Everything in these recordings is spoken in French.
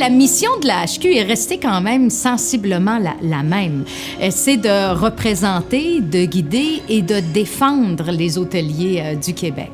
la mission de la HQ est restée quand même sensiblement la même. C'est de représenter, de guider et de défendre les hôteliers du Québec.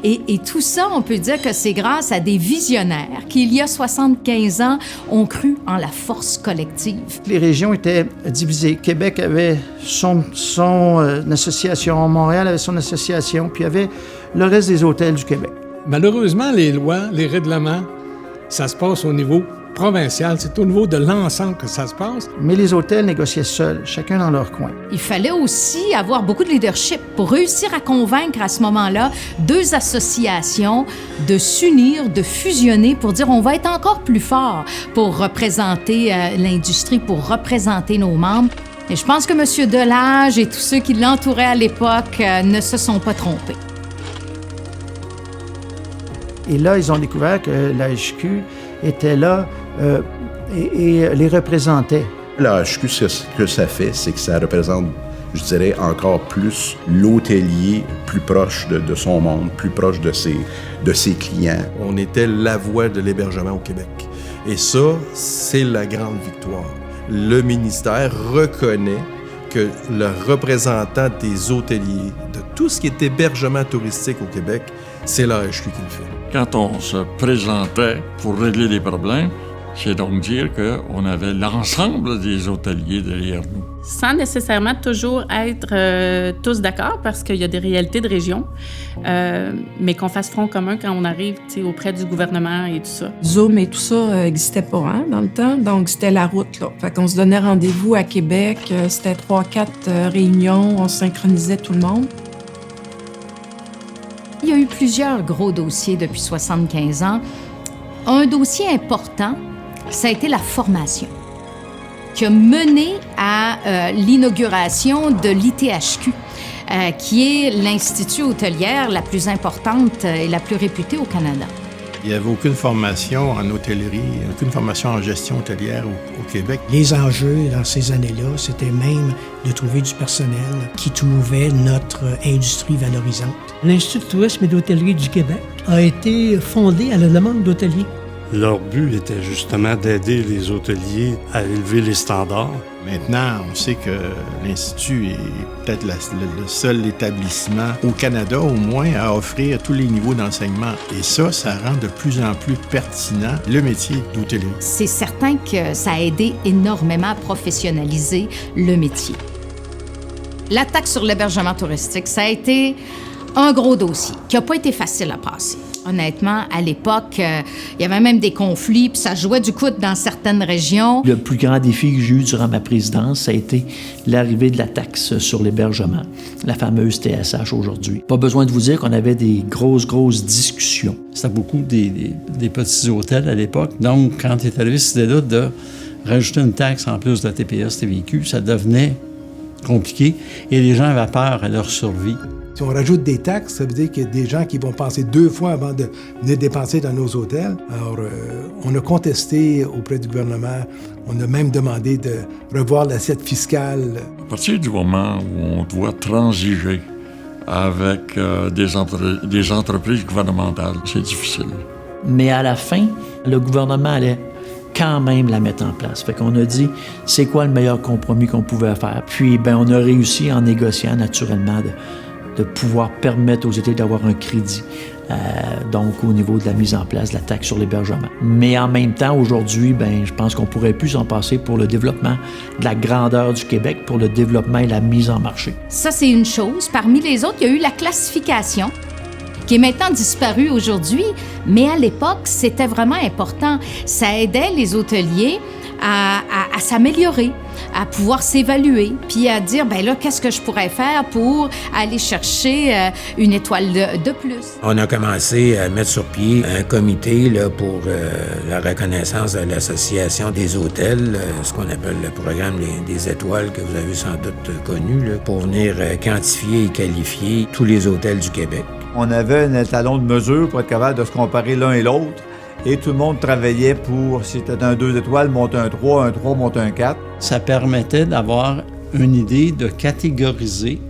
Et tout ça, on peut dire que c'est grâce à des visionnaires qui, il y a 75 ans, ont cru en la force collective. Les régions étaient divisées. Québec avait son association, Montréal avait son association, puis il y avait le reste des hôtels du Québec. Malheureusement, les lois, les règlements, ça se passe au niveau provincial. C'est au niveau de l'ensemble que ça se passe. Mais les hôtels négociaient seuls, chacun dans leur coin. Il fallait aussi avoir beaucoup de leadership pour réussir à convaincre à ce moment-là 2 associations de s'unir, de fusionner pour dire on va être encore plus fort pour représenter l'industrie, pour représenter nos membres. Et je pense que M. Delage et tous ceux qui l'entouraient à l'époque ne se sont pas trompés. Et là, ils ont découvert que la HQ était là et les représentait. La HQ, ce que ça fait, c'est que ça représente, je dirais, encore plus l'hôtelier plus proche de son monde, plus proche de ses clients. On était la voix de l'hébergement au Québec. Et ça, c'est la grande victoire. Le ministère reconnaît que le représentant des hôteliers, de tout ce qui est hébergement touristique au Québec, c'est la HQ qui le fait. Quand on se présentait pour régler des problèmes, c'est donc dire qu'on avait l'ensemble des hôteliers derrière nous. Sans nécessairement toujours être tous d'accord, parce qu'il y a des réalités de région, mais qu'on fasse front commun quand on arrive auprès du gouvernement et tout ça. Zoom et tout ça n'existait pas dans le temps, donc c'était la route, là. Fait qu'on se donnait rendez-vous à Québec, c'était 3-4 réunions, on synchronisait tout le monde. Il y a eu plusieurs gros dossiers depuis 75 ans. Un dossier important, ça a été la formation, qui a mené à l'inauguration de l'ITHQ, qui est l'institut hôtelière la plus importante et la plus réputée au Canada. Il n'y avait aucune formation en hôtellerie, aucune formation en gestion hôtelière au Québec. Les enjeux dans ces années-là, c'était même de trouver du personnel qui trouvait notre industrie valorisante. L'Institut de tourisme et d'hôtellerie du Québec a été fondé à la demande d'hôteliers. Leur but était justement d'aider les hôteliers à élever les standards. Maintenant, on sait que l'Institut est peut-être le seul établissement au Canada, au moins, à offrir tous les niveaux d'enseignement. Et ça rend de plus en plus pertinent le métier d'hôtellerie. C'est certain que ça a aidé énormément à professionnaliser le métier. La taxe sur l'hébergement touristique, ça a été un gros dossier qui n'a pas été facile à passer. Honnêtement, à l'époque, il y avait même des conflits, puis ça jouait du coude dans certaines régions. Le plus grand défi que j'ai eu durant ma présidence, ça a été l'arrivée de la taxe sur l'hébergement, la fameuse TSH aujourd'hui. Pas besoin de vous dire qu'on avait des grosses discussions. C'était beaucoup des petits hôtels à l'époque. Donc, quand est arrivé cette idée-là de rajouter une taxe en plus de la TPS, TVQ, ça devenait compliqué et les gens avaient peur à leur survie. Si on rajoute des taxes, ça veut dire qu'il y a des gens qui vont passer 2 fois avant de venir dépenser dans nos hôtels. Alors, on a contesté auprès du gouvernement. On a même demandé de revoir l'assiette fiscale. À partir du moment où on doit transiger avec des entreprises gouvernementales, c'est difficile. Mais à la fin, le gouvernement allait quand même la mettre en place. Fait qu'on a dit, c'est quoi le meilleur compromis qu'on pouvait faire? Puis, on a réussi en négociant naturellement de pouvoir permettre aux hôteliers d'avoir un crédit, donc au niveau de la mise en place de la taxe sur l'hébergement. Mais en même temps, aujourd'hui, je pense qu'on pourrait plus s'en passer pour le développement de la grandeur du Québec, pour le développement et la mise en marché. Ça, c'est une chose. Parmi les autres, il y a eu la classification, qui est maintenant disparue aujourd'hui, mais à l'époque, c'était vraiment important. Ça aidait les hôteliers à s'améliorer, à pouvoir s'évaluer, puis à dire, là, qu'est-ce que je pourrais faire pour aller chercher une étoile de plus? On a commencé à mettre sur pied un comité là, pour la reconnaissance de l'Association des hôtels, ce qu'on appelle le programme des étoiles que vous avez sans doute connu, là, pour venir quantifier et qualifier tous les hôtels du Québec. On avait un étalon de mesure pour être capable de se comparer l'un et l'autre. Et tout le monde travaillait pour, si c'était un 2 étoiles, monte un 3 monte un 4. Ça permettait d'avoir une idée de catégoriser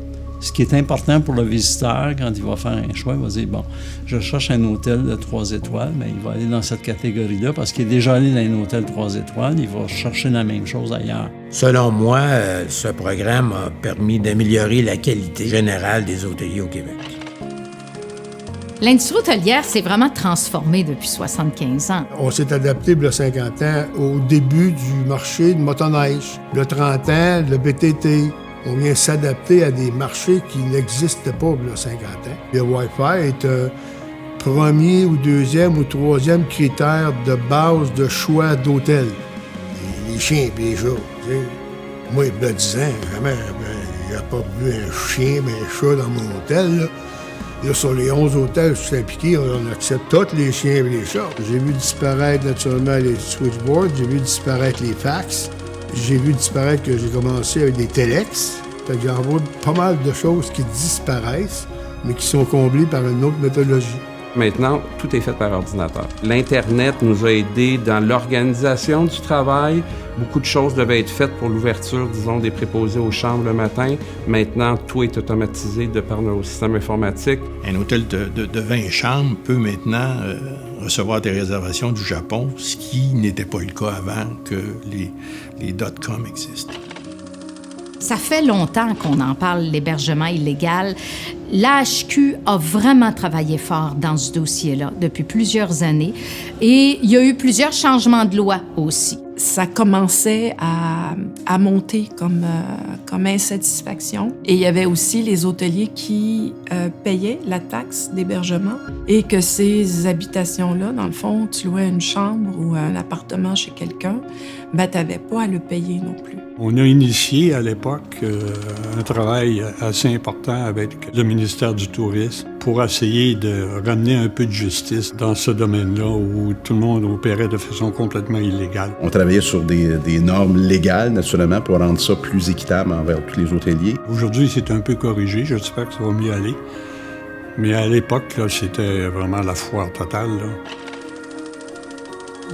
Ce qui est important pour le visiteur, quand il va faire un choix, il va dire, bon, je cherche un hôtel de 3 étoiles, mais il va aller dans cette catégorie-là parce qu'il est déjà allé dans un hôtel 3 étoiles, il va chercher la même chose ailleurs. Selon moi, ce programme a permis d'améliorer la qualité générale des hôteliers au Québec. L'industrie hôtelière s'est vraiment transformée depuis 75 ans. On s'est adapté, il y a 50 ans, au début du marché de motoneige. Il y a 30 ans, le BTT. On vient s'adapter à des marchés qui n'existaient pas il y a 50 ans. Le Wi-Fi est un premier ou deuxième ou troisième critère de base de choix d'hôtel. Les chiens et les chats. Tu sais. Moi, il y a 10 ans, jamais il n'y a pas vu un chien et un chat dans mon hôtel. Là, sur les 11 hôtels sur Saint-Piquet, on accepte tous les chiens et les chats. J'ai vu disparaître naturellement les switchboards, j'ai vu disparaître les fax. J'ai vu disparaître que j'ai commencé avec des téléx. Fait que j'en vois pas mal de choses qui disparaissent, mais qui sont comblées par une autre méthodologie. Maintenant, tout est fait par ordinateur. L'Internet nous a aidés dans l'organisation du travail. Beaucoup de choses devaient être faites pour l'ouverture, disons, des préposés aux chambres le matin. Maintenant, tout est automatisé de par nos systèmes informatiques. Un hôtel de 20 chambres peut maintenant recevoir des réservations du Japon, ce qui n'était pas le cas avant que les .com existent. Ça fait longtemps qu'on en parle, l'hébergement illégal. L'AHQ a vraiment travaillé fort dans ce dossier-là depuis plusieurs années et il y a eu plusieurs changements de loi aussi. Ça commençait à monter comme insatisfaction. Et il y avait aussi les hôteliers qui payaient la taxe d'hébergement et que ces habitations-là, dans le fond, tu louais une chambre ou un appartement chez quelqu'un, ben, tu n'avais pas à le payer non plus. On a initié à l'époque un travail assez important avec le ministère du Tourisme pour essayer de ramener un peu de justice dans ce domaine-là où tout le monde opérait de façon complètement illégale. On travaillait sur des normes légales, naturellement, pour rendre ça plus équitable envers tous les hôteliers. Aujourd'hui, c'est un peu corrigé. J'espère que ça va mieux aller. Mais à l'époque, là, c'était vraiment la foire totale, là.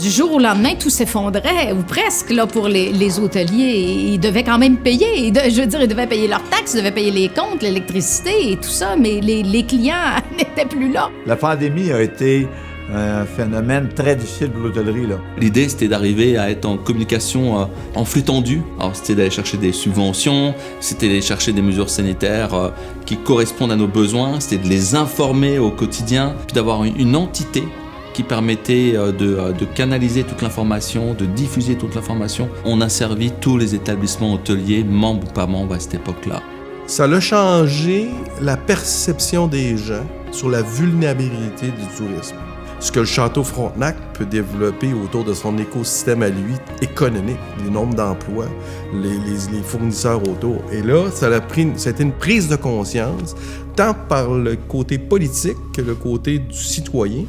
Du jour au lendemain, tout s'effondrait, ou presque, là, pour les hôteliers. Ils devaient quand même payer. Je veux dire, ils devaient payer leurs taxes, ils devaient payer les comptes, l'électricité et tout ça, mais les clients n'étaient plus là. La pandémie a été un phénomène très difficile pour l'hôtellerie, là. L'idée, c'était d'arriver à être en communication en flux tendu. Alors, c'était d'aller chercher des subventions, c'était d'aller chercher des mesures sanitaires qui correspondent à nos besoins, c'était de les informer au quotidien, puis d'avoir une entité qui permettait de canaliser toute l'information, de diffuser toute l'information. On a servi tous les établissements hôteliers, membres ou pas membres à cette époque-là. Ça a changé la perception des gens sur la vulnérabilité du tourisme. Ce que le Château Frontenac peut développer autour de son écosystème à lui, économique, les nombres d'emplois, les fournisseurs autour. Et là, ça a été une prise de conscience, tant par le côté politique que le côté du citoyen,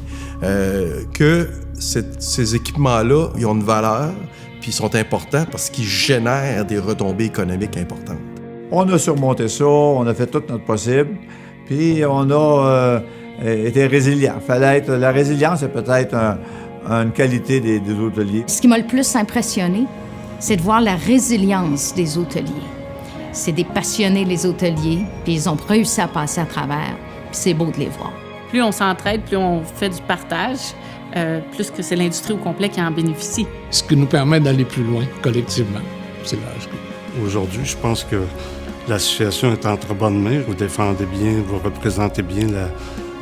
que ces équipements-là, ils ont une valeur, puis ils sont importants parce qu'ils génèrent des retombées économiques importantes. On a surmonté ça, on a fait tout notre possible, puis on a été résilient. La résilience est peut-être une qualité des hôteliers. Ce qui m'a le plus impressionné, c'est de voir la résilience des hôteliers. C'est des passionnés, les hôteliers, puis ils ont réussi à passer à travers, puis c'est beau de les voir. Plus on s'entraide, plus on fait du partage, plus que c'est l'industrie au complet qui en bénéficie. Ce qui nous permet d'aller plus loin collectivement, c'est l'AHQ. Aujourd'hui, je pense que l'association est entre bonnes mains. Vous défendez bien, vous représentez bien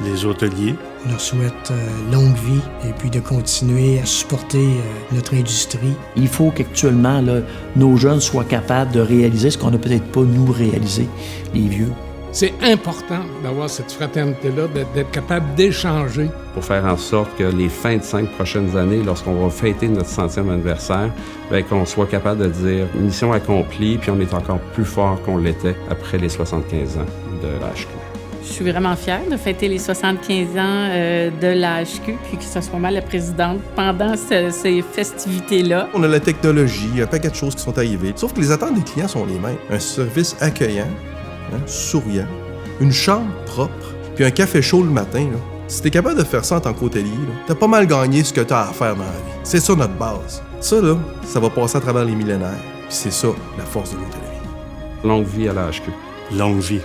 les hôteliers. On leur souhaite longue vie et puis de continuer à supporter notre industrie. Il faut qu'actuellement, là, nos jeunes soient capables de réaliser ce qu'on n'a peut-être pas, nous, réalisé, les vieux. C'est important d'avoir cette fraternité-là, d'être capable d'échanger. Pour faire en sorte que les fins de 5 prochaines années, lorsqu'on va fêter notre 100e anniversaire, bien, qu'on soit capable de dire « mission accomplie », puis on est encore plus fort qu'on l'était après les 75 ans de l'AHQ. Je suis vraiment fière de fêter les 75 ans de l'AHQ, puis que ce soit moi la présidente pendant ces festivités-là. On a la technologie, il y a un paquet de choses qui sont arrivées, sauf que les attentes des clients sont les mêmes. Un service accueillant, souriant, une chambre propre, puis un café chaud le matin. Là. Si t'es capable de faire ça en tant qu'hôtelier, t'as pas mal gagné ce que t'as à faire dans la vie. C'est ça notre base. Ça, là, ça va passer à travers les millénaires. Puis c'est ça, la force de l'hôtellerie. Longue vie à l'AHQ. Longue vie.